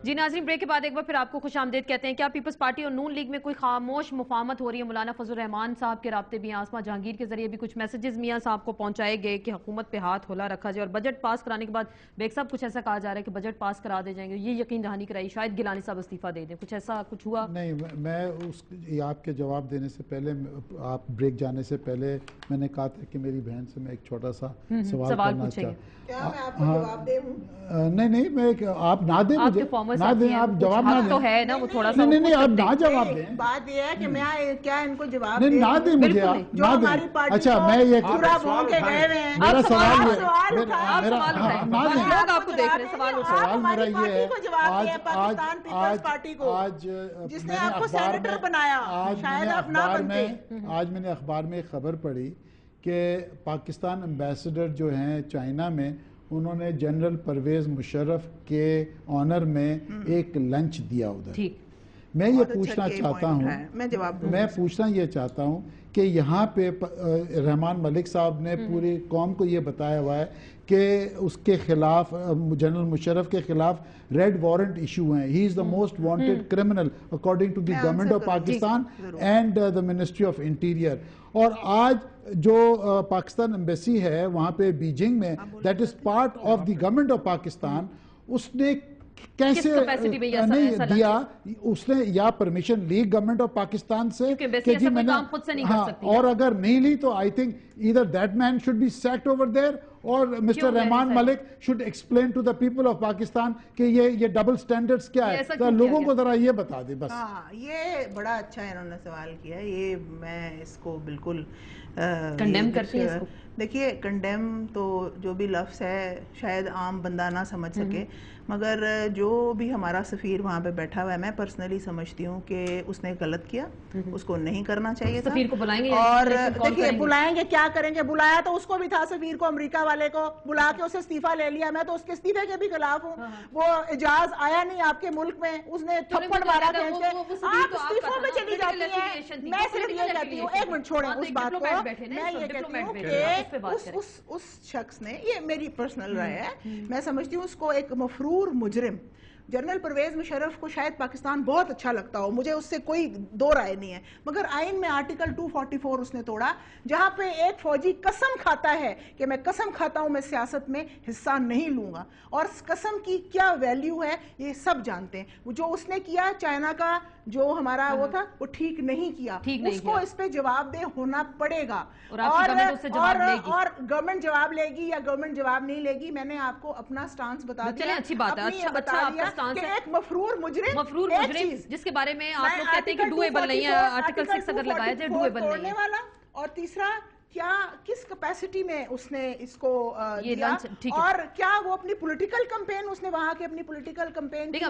جی ناظرین، بریک کے بعد ایک بار پھر آپ کو خوش آمدید کہتے ہیں. کیا پیپلز پارٹی اور نون لیگ میں کوئی خاموش مفاہمت ہو رہی ہے؟ مولانا فضل الرحمان صاحب کے رابطے بھی ہیں. آسمہ جہانگیر کے ذریعے بھی کچھ میسیجز میاں صاحب کو پہنچائے گئے کہ حکومت پہ ہاتھ کھلا رکھا جائے, اور بجٹ پاس کرانے کے بعد بیگ صاحب کچھ ایسا کہا جا رہا ہے کہ بجٹ پاس کرا دے جائیں گے. یہ یقین دہانی کرائی, شاید گیلانی صاحب استعفیٰ دے دیں. کچھ ایسا کچھ ہوا؟ نہیں, میں آپ کے جواب دینے سے پہلے, آپ بریک جانے سے پہلے میں نے کہا تھا کہ میری بہن سے میں ایک چھوٹا سا سوال کرنا چاہتا ہوں. کیا میں آپ کو جواب دے ہوں؟ نہیں, میں آپ نہ دیں مجھے, نہ دیں, آپ جواب نہ دیں. تو ہے نا وہ تھوڑا سا, نہیں, آپ نہ جواب دیں. بات یہ ہے کہ میں کیا ان کو جواب دیں؟ نہیں, نہ دیں مجھے, جو ہماری پارٹی اچھا میں یہ پورا بھون کے گئے ہوئے ہیں. میرا سوال میرا یہ ہے, آج جس نے آپ کو سینیٹر بنایا, شاید آپ نہ بنتے. آج میں نے اخبار میں ایک خبر پڑھی کہ پاکستان ایمبیسڈر جو ہیں چائنا میں, انہوں نے جنرل پرویز مشرف کے آنر میں ایک لنچ دیا ادھر. میں یہ پوچھنا چاہتا ہوں, میں پوچھنا یہ چاہتا ہوں کہ یہاں پہ رحمان ملک صاحب نے پوری قوم کو یہ بتایا ہوا ہے کہ اس کے خلاف, جنرل مشرف کے خلاف ریڈ وارنٹ ایشو ہیں. He is the most wanted criminal according to the government of Pakistan and the ministry of interior. اور آج جو پاکستان ایمبیسی ہے وہاں پہ بیجنگ میں, that is part of the government of Pakistan, اس نے کیسے نہیں دیا؟ اس نے یا پرمیشن لی گورنمنٹ آف پاکستان سے کہ جی میں نے, اور اگر نہیں لی تو I think either that man should be sacked over there or Mr. Rahman Malik should explain to the people of Pakistan کہ یہ ڈبل سٹینڈرڈز کیا ہے. تو لوگوں کو ذرا یہ بتا دیں بس. یہ بڑا اچھا انہوں نے سوال کیا, یہ میں اس کو بالکل کنڈیم کرتی ہیں. دیکھیے, کنڈیم تو جو بھی لفظ ہے شاید عام بندہ نہ سمجھ سکے, مگر جو بھی ہمارا سفیر وہاں پہ بیٹھا ہوا ہے, میں پرسنلی سمجھتی ہوں کہ اس نے غلط کیا, اس کو نہیں کرنا چاہیے تھا. سفیر کو بلائیں گے, اور دیکھیے بلائیں گے, کیا کریں گے, بلایا تو اس کو بھی تھا سفیر کو, امریکہ والے کو بلا کے اسے استعفیٰ لے لیا. میں تو اس کے استعفے کے بھی خلاف ہوں. وہ اجاز آیا نہیں آپ کے ملک میں, اس نے تھپڑ مارا کھینچ کے, آپ استعفوں میں چلی جاتی ہیں. میں صرف یہ کہتی ہوں, ایک منٹ چھوڑیں اس بات کو, میں یہ کہتی ہوں کہ اس شخص نے, یہ میری پرسنل رائے ہے, میں سمجھتی ہوں اس کو ایک مفرور مجرم, جنرل پرویز مشرف کو شاید پاکستان بہت اچھا لگتا ہو, مجھے اس سے کوئی دو رائے نہیں ہے, مگر آئین میں آرٹیکل 244 اس نے توڑا, جہاں پہ ایک فوجی قسم کھاتا ہے کہ میں قسم کھاتا ہوں میں سیاست میں حصہ نہیں لوں گا, اور اس قسم کی کیا ویلیو ہے یہ سب جانتے ہیں. جو اس نے کیا چائنا کا جو ہمارا وہ تھا, وہ ٹھیک نہیں کیا, اس کو اس پہ جواب دہ ہونا پڑے گا, اور گورنمنٹ جواب لے گی یا گورنمنٹ جواب نہیں لے گی. میں نے آپ کو اپنا سٹانس بتا دیا, اچھی بات ہے, بتا دیا کہ ایک مفرور مجرم جس کے بارے میں آپ لوگ کہتے ہیں کہ ڈویبل نہیں ہے, آرٹیکل 6 اگر لگایا جائے ڈویبل نہیں ہے. اور تیسرا, کیا کس کیپیسٹی میں اس نے اس کو دیا, اور کیا وہ اپنی پولیٹیکل کمپین, اس نے وہاں کے اپنی پولیٹیکل کمپین کیا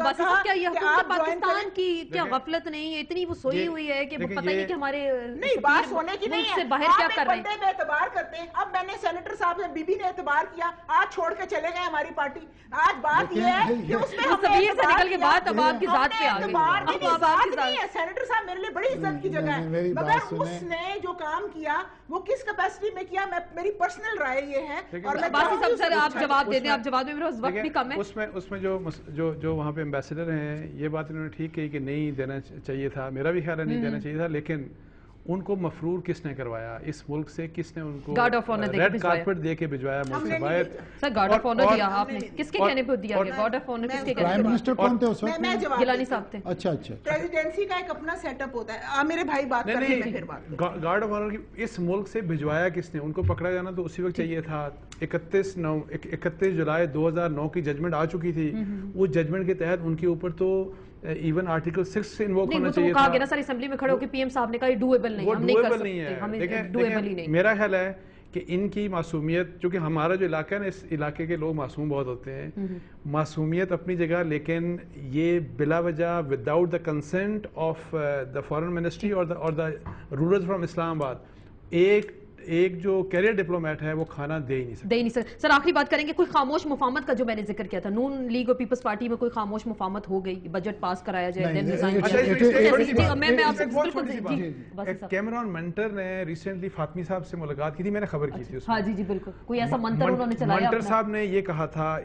یہ حکومت پاکستان کی کیا غفلت نہیں ہے, اتنی وہ سوئی ہوئی ہے کہ پتہ نہیں کہ ہمارے نہیں بات سونے کی نہیں ہے, باہر کیا کر رہے ہیں, میں اعتبار کرتے ہیں. اب میں نے سینیٹر صاحب سے, بی بی نے اعتبار کیا, آج چھوڑ کے چلے گئے ہماری پارٹی. آج بات یہ ہے کہ اس میں سبیر سے نکل کے بعد اب آپ کی ذات پہ آ گئی. سینیٹر صاحب میرے لیے بڑی عزت کی جگہ ہے, مگر اس نے جو کام کیا وہ کس کیپیسٹی میں کیا, میری پرسنل رائے یہ ہے. اور میں باسی صاحب سر آپ جواب دے دیں, آپ جواب میں میرے وقت بھی کم ہے. اس میں جو وہاں پہ ایمبیسڈر ہیں, یہ بات انہوں نے ٹھیک کہی کہ نہیں دینا چاہیے تھا, میرا بھی خیال ہے نہیں دینا چاہیے تھا, لیکن ان کو مفرور کس نے کروایا اس ملک سے, کس نے ان کو ریڈ کارپٹ دے کے بھجوایا ملک سے باہر؟ سر گارڈ آف آنر دیا آپ نے, کس کے کہنے پہ دیا گیا گارڈ آف آنر, کس کے کہنے پہ؟ پرائم منسٹر کون تھے اس وقت؟ گیلانی صاحب تھے. اچھا اچھا, پریزیڈنسی کا ایک اپنا سیٹ اپ ہوتا ہے. میرے بھائی بات کر رہے ہیں, پھر بات. گارڈ آف آنر اس ملک سے بھجوایا کس نے؟ ان کو پکڑا جانا تو اسی وقت چاہیے تھا. 31 جولائی 2009 کی ججمنٹ آ چکی تھی, اس ججمنٹ کے تحت ان کے اوپر تو ایون آرٹیکل 6 سے انووک ہونا چاہیے تھا. کہا گیا نا سر اسمبلی میں کھڑے ہو کے پی ایم صاحب نے کہا یہ ڈویبل نہیں, ہم نہیں کر سکتے, ہم ڈویبل ہی نہیں. میرا خیال ہے کہ ان کی معصومیت, چونکہ ہمارا جو علاقہ ہے نا, اس علاقے کے لوگ معصوم بہت ہوتے ہیں, معصومیت اپنی جگہ, لیکن یہ بلا وجہ without the consent of the foreign ministry اور دا رولرز فرام اسلام آباد, ایک جو کیریئر ڈپلومیٹ ہے وہ کھانا دے ہی نہیں سکتا. سر آخری بات کریں گے, کوئی خاموش مفاہمت کا جو میں نے ذکر کیا تھا, نون لیگ اور پیپلز پارٹی میں کوئی خاموش مفاہمت ہو گئی, بجٹ پاس کرایا جائے, کیمرون منٹر نے ریسنٹلی فاطمی صاحب سے ملاقات کی تھی, میں نے خبر کی تھی. ہاں جی بالکل, کوئی ایسا منتر انہوں نے چلایا. منٹر صاحب نے یہ کہا تھا,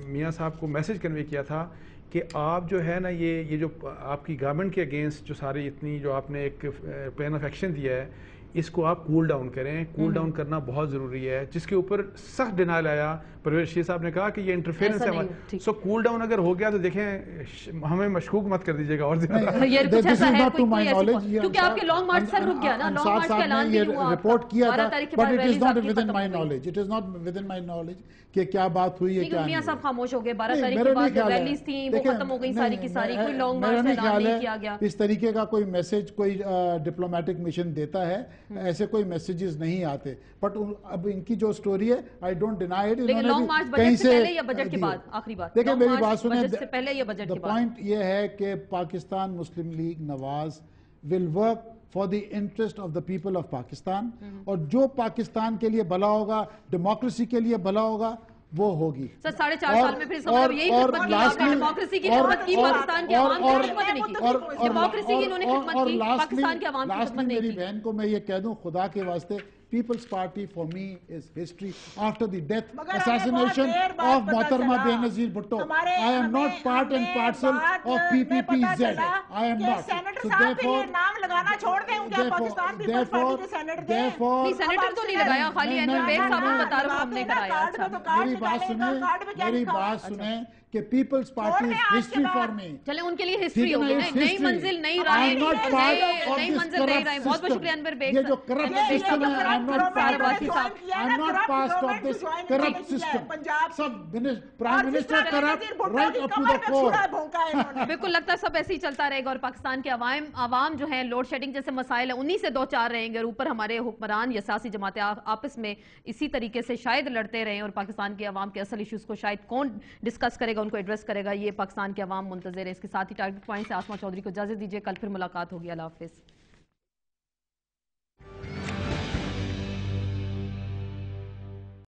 میاں صاحب کو میسج کنوے کیا تھا کہ آپ جو ہے نا یہ جو آپ کی گورنمنٹ کے اگینسٹ جو ساری اتنی جو آپ نے ایک پلان آف ایکشن دیا ہے اس کو آپ کول ڈاؤن کریں. کول ڈاؤن کرنا بہت ضروری ہے, جس کے اوپر سخت ڈینائل آیا. پرویز رشید صاحب نے کہا کہ یہ انٹرفیئرنس ہے. سو کول ڈاؤن اگر ہو گیا تو دیکھیں ہمیں مشکوک مت کر دیجیے گا اور زیادہ. یہ کچھ ایسا ہے کیونکہ آپ کے لانگ مارچ سر رک گیا نا, لانگ مارچ کا اعلان بھی ہوا, رپورٹ کیا تھا, 12 تاریخ کے بٹ بعد اٹ از ریلیز ناٹ آپ کی ود ان ختم مائی ہو گئی. Knowledge, it is not with in my knowledge کہ کیا بات ہوئی ہے کیا میاں نہیں. صاحب خاموش ہو گئے, 12 تاریخ کے بعد ریلیز تھیں وہ ختم ہو گئی ساری کی ساری, کوئی لانگ مارچ کا اعلان نہیں کیا گیا. اس طریقے کا کوئی میسج کوئی ڈپلومیٹک مشن دیتا ہے, ایسے کوئی میسیجز نہیں آتے. بٹ اب ان کی جو سٹوری ہے آئی ڈونٹ ڈینائی اٹ. لیکن لانگ مارچ بجٹ سے پہلے یا بجٹ کے بعد, آخری بات دیکھیں میری بات سنیں, بجٹ سے پہلے یا بجٹ کے بعد, پوائنٹ یہ ہے کہ Pakistan Muslim League Nawaz will work for the interest of the people of Pakistan, اور جو پاکستان کے لیے بھلا ہوگا, ڈیموکریسی کے لیے بھلا ہوگا, وہ ہوگی. سر 4.5 سال میں پھر اس کا مطلب یہی خدمت کی آپ نے, ڈیموکریسی کی خدمت کی, پاکستان کے عوام کی خدمت نہیں کی. ڈیموکریسی کی انہوں نے خدمت کی, پاکستان کے عوام کی خدمت نہیں کی. میری بہن کو میں یہ کہہ دوں خدا کے واسطے, Peoples Party for me is history after the death assassination of محترمہ Benazir Bhutto. I am not part and parcel of P P P Z, I am not. Senator صاحب کے لیے نام لگانا چھوڑ دیں, ان کے پاکستان پیپلز پارٹی کے سینیٹر دیں. نہیں سینیٹر تو نہیں لگایا, خالی انور بیگ صاحب کو بتا رہا ہوں ہم نے کرایا. میری بات سنیں, میری بات سنیں کہ Peoples Party history for me. چلے ان کے لیے ہسٹری ہوگی, نئی منزل نئی راہیں, نئی منزل نئی راہیں. بہت بہت شکریہ انور بیگ. یہ جو کرپٹ سسٹم ہے, I am not part of this, I am not part of this corrupt system. سب prime minister corrupt right up to the core. بالکل لگتا ہے سب ایسے ہی چلتا رہے گا, اور پاکستان کے عوام جو ہیں لوڈ شیڈنگ جیسے مسائل ہیں انہی سے دو چار رہیں گے, اور اوپر ہمارے حکمران یا سیاسی جماعتیں آپس میں اسی طریقے سے شاید لڑتے رہیں, اور پاکستان کے عوام کے اصل ایشوز کو شاید کون ڈسکس کرے گا, ان کو ایڈریس کرے گا, یہ پاکستان کے عوام منتظر ہے. اس کے ساتھ ہی ٹارگٹ پوائنٹ سے آسما چودھری کو اجازت دیجیے, کل پھر ملاقات ہوگی. اللہ حافظ.